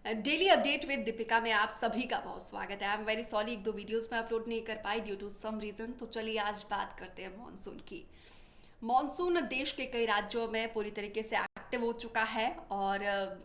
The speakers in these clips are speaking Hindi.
डेली अपडेट विद दीपिका में आप सभी का बहुत स्वागत है। आई एम वेरी सॉरी, एक दो वीडियोस में अपलोड नहीं कर पाई ड्यू टू सम रीज़न। तो चलिए आज बात करते हैं मॉनसून की। मॉनसून देश के कई राज्यों में पूरी तरीके से एक्टिव हो चुका है और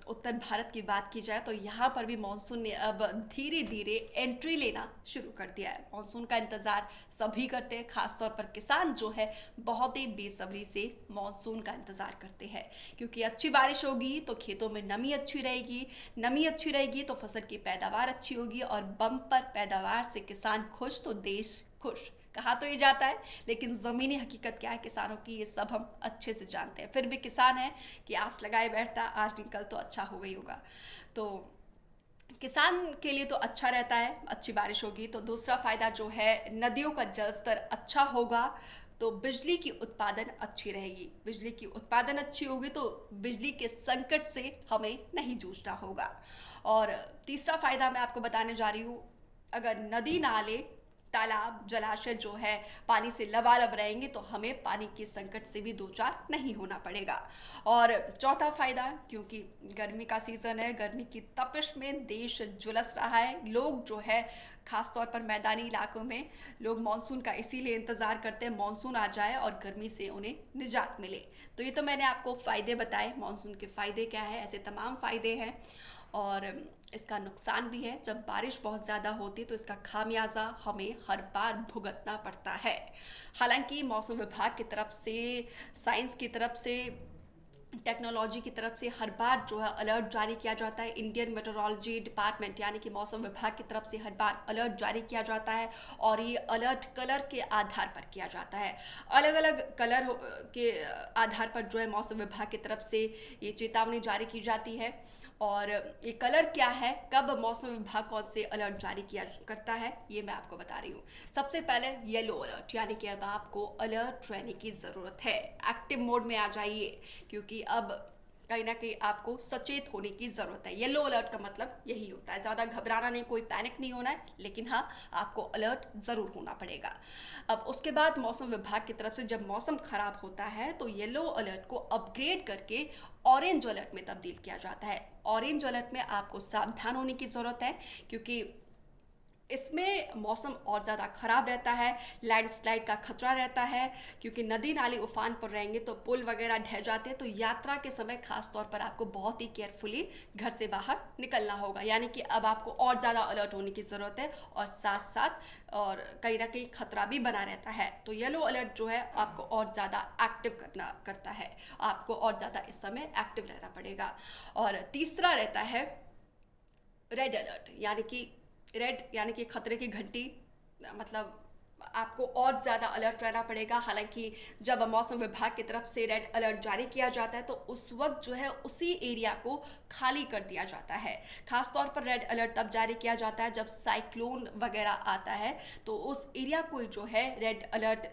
उत्तर भारत की बात की जाए तो यहाँ पर भी मॉनसून ने अब धीरे धीरे एंट्री लेना शुरू कर दिया है। मॉनसून का इंतज़ार सभी करते हैं, खासतौर पर किसान जो है बहुत ही बेसब्री से मॉनसून का इंतज़ार करते हैं, क्योंकि अच्छी बारिश होगी तो खेतों में नमी अच्छी रहेगी, नमी अच्छी रहेगी तो फसल की पैदावार अच्छी होगी और बम्पर पैदावार से किसान खुश तो देश खुश। कहा तो ये जाता है, लेकिन ज़मीनी हकीकत क्या है किसानों की ये सब हम अच्छे से जानते हैं। फिर भी किसान है कि आस लगाए बैठता आज निकल तो अच्छा हो गई होगा। तो किसान के लिए तो अच्छा रहता है, अच्छी बारिश होगी तो दूसरा फ़ायदा जो है नदियों का जल स्तर अच्छा होगा तो बिजली की उत्पादन अच्छी रहेगी। बिजली की उत्पादन अच्छी होगी तो बिजली के संकट से हमें नहीं जूझना होगा। और तीसरा फ़ायदा मैं आपको बताने जा रही हूँ, अगर नदी नाले तालाब जलाशय जो है पानी से लबालब रहेंगे तो हमें पानी के संकट से भी दो चार नहीं होना पड़ेगा। और चौथा फायदा, क्योंकि गर्मी का सीज़न है, गर्मी की तपिश में देश झुलस रहा है, लोग जो है खासतौर पर मैदानी इलाकों में लोग मानसून का इसीलिए इंतज़ार करते हैं मानसून आ जाए और गर्मी से उन्हें निजात मिले। तो ये तो मैंने आपको फ़ायदे बताए, मानसून के फ़ायदे क्या है, ऐसे तमाम फ़ायदे हैं। और इसका नुकसान भी है, जब बारिश बहुत ज़्यादा होती है तो इसका खामियाजा हमें हर बार भुगतना पड़ता है। हालांकि मौसम विभाग की तरफ से, साइंस की तरफ से, टेक्नोलॉजी की तरफ से हर बार जो है अलर्ट जारी किया जाता है। इंडियन मेट्रोलॉजी डिपार्टमेंट यानी कि मौसम विभाग की तरफ से हर बार अलर्ट जारी किया जाता है और ये अलर्ट कलर के आधार पर किया जाता है। अलग अलग कलर के आधार पर जो है मौसम विभाग की तरफ से ये चेतावनी जारी की जाती है। और ये कलर क्या है, कब मौसम विभाग कौन से अलर्ट जारी किया करता है, ये मैं आपको बता रही हूँ। सबसे पहले येलो अलर्ट, यानी कि अब आपको अलर्ट रहने की ज़रूरत है, एक्टिव मोड में आ जाइए, क्योंकि अब कहीं ना कहीं आपको सचेत होने की ज़रूरत है। येलो अलर्ट का मतलब यही होता है, ज़्यादा घबराना नहीं, कोई पैनिक नहीं होना है, लेकिन हाँ आपको अलर्ट ज़रूर होना पड़ेगा। अब उसके बाद मौसम विभाग की तरफ से जब मौसम ख़राब होता है तो येलो अलर्ट को अपग्रेड करके ऑरेंज अलर्ट में तब्दील किया जाता है। ऑरेंज अलर्ट में आपको सावधान होने की ज़रूरत है, क्योंकि इसमें मौसम और ज़्यादा ख़राब रहता है, लैंडस्लाइड का खतरा रहता है, क्योंकि नदी नाले उफान पर रहेंगे तो पुल वगैरह ढह जाते हैं। तो यात्रा के समय खास तौर पर आपको बहुत ही केयरफुली घर से बाहर निकलना होगा, यानी कि अब आपको और ज़्यादा अलर्ट होने की ज़रूरत है और साथ साथ और कहीं ना कहीं खतरा भी बना रहता है। तो येलो अलर्ट जो है आपको और ज़्यादा एक्टिव करता है, आपको और ज़्यादा इस समय एक्टिव रहना पड़ेगा। और तीसरा रहता है रेड अलर्ट, यानी कि रेड यानी कि खतरे की घंटी, मतलब आपको और ज़्यादा अलर्ट रहना पड़ेगा। हालांकि जब मौसम विभाग की तरफ से रेड अलर्ट जारी किया जाता है तो उस वक्त जो है उसी एरिया को खाली कर दिया जाता है। खास तौर पर रेड अलर्ट तब जारी किया जाता है जब साइक्लोन वगैरह आता है, तो उस एरिया को जो है रेड अलर्ट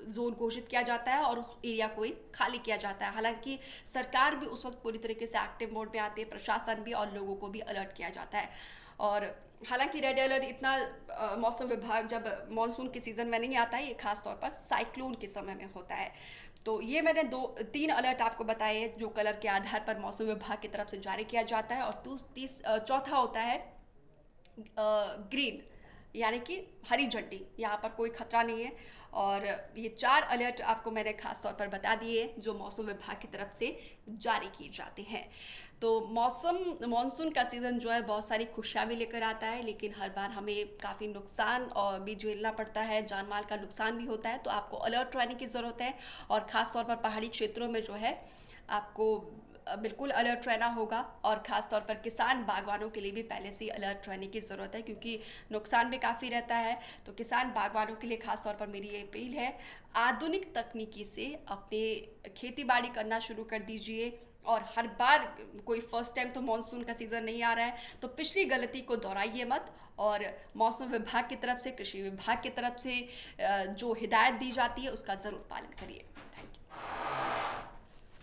जोन घोषित किया जाता है और उस एरिया को ही खाली किया जाता है। हालांकि सरकार भी उस वक्त पूरी तरीके से एक्टिव मोड में आती है, प्रशासन भी, और लोगों को भी अलर्ट किया जाता है। और हालांकि रेड अलर्ट इतना मौसम विभाग जब मानसून के सीज़न में नहीं आता है, ये खास तौर पर साइक्लोन के समय में होता है। तो ये मैंने तीन अलर्ट आपको बताए हैं जो कलर के आधार पर मौसम विभाग की तरफ से जारी किया जाता है। और चौथा होता है ग्रीन, यानी कि हरी झंडी, यहाँ पर कोई खतरा नहीं है। और ये चार अलर्ट आपको मैंने खास तौर पर बता दिए जो मौसम विभाग की तरफ से जारी किए जाते हैं। तो मानसून का सीज़न जो है बहुत सारी खुशियाँ भी लेकर आता है, लेकिन हर बार हमें काफ़ी नुकसान और भी झेलना पड़ता है, जान माल का नुकसान भी होता है। तो आपको अलर्ट रहने की ज़रूरत है और ख़ास तौर पर पहाड़ी क्षेत्रों में जो है आपको बिल्कुल अलर्ट रहना होगा। और ख़ास तौर पर किसान बागवानों के लिए भी पहले से ही अलर्ट रहने की ज़रूरत है, क्योंकि नुकसान भी काफ़ी रहता है। तो किसान बागवानों के लिए ख़ास तौर पर मेरी ये अपील है, आधुनिक तकनीकी से अपने खेती बाड़ी करना शुरू कर दीजिए। और हर बार कोई फर्स्ट टाइम तो मानसून का सीज़न नहीं आ रहा है तो पिछली गलती को दोहराइए मत, और मौसम विभाग की तरफ से, कृषि विभाग की तरफ से जो हिदायत दी जाती है उसका ज़रूर पालन करिए। Thank you.